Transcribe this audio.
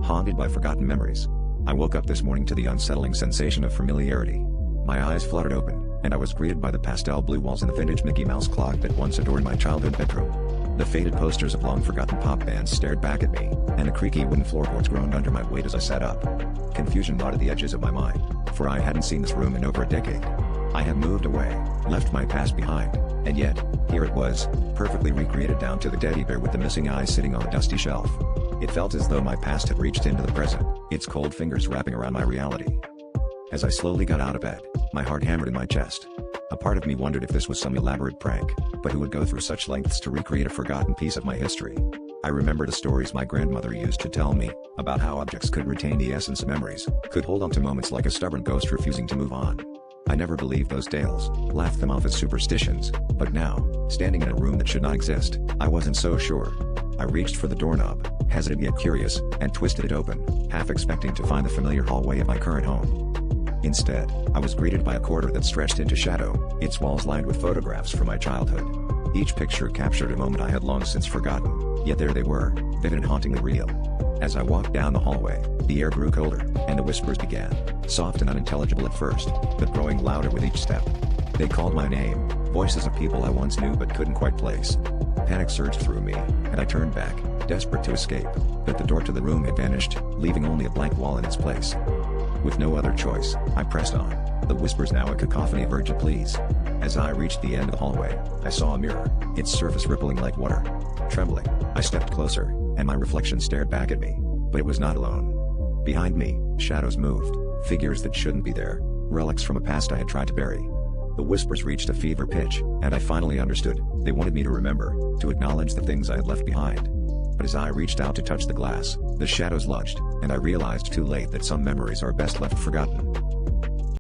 haunted by forgotten memories. I woke up this morning to the unsettling sensation of familiarity. My eyes fluttered open, and I was greeted by the pastel blue walls and the vintage Mickey Mouse clock that once adorned my childhood bedroom. The faded posters of long-forgotten pop bands stared back at me, and the creaky wooden floorboards groaned under my weight as I sat up. Confusion gnawed at the edges of my mind, for I hadn't seen this room in over a decade. I had moved away, left my past behind, and yet, here it was, perfectly recreated down to the teddy bear with the missing eyes sitting on the dusty shelf. It felt as though my past had reached into the present, its cold fingers wrapping around my reality. As I slowly got out of bed, my heart hammered in my chest. A part of me wondered if this was some elaborate prank, but who would go through such lengths to recreate a forgotten piece of my history? I remembered the stories my grandmother used to tell me, about how objects could retain the essence of memories, could hold on to moments like a stubborn ghost refusing to move on. I never believed those tales, laughed them off as superstitions, but now, standing in a room that should not exist, I wasn't so sure. I reached for the doorknob, hesitant yet curious, and twisted it open, half expecting to find the familiar hallway of my current home. Instead, I was greeted by a corridor that stretched into shadow, its walls lined with photographs from my childhood. Each picture captured a moment I had long since forgotten, yet there they were, vivid and hauntingly real. As I walked down the hallway, the air grew colder, and the whispers began, soft and unintelligible at first, but growing louder with each step. They called my name, voices of people I once knew but couldn't quite place. Panic surged through me, and I turned back, desperate to escape, but the door to the room had vanished, leaving only a blank wall in its place. With no other choice, I pressed on, the whispers now a cacophony of urgent pleas. As I reached the end of the hallway, I saw a mirror, its surface rippling like water. Trembling, I stepped closer, and my reflection stared back at me, but it was not alone. Behind me, shadows moved, figures that shouldn't be there, relics from a past I had tried to bury. The whispers reached a fever pitch, and I finally understood. They wanted me to remember, to acknowledge the things I had left behind. But as I reached out to touch the glass, the shadows lodged, and I realized too late that some memories are best left forgotten.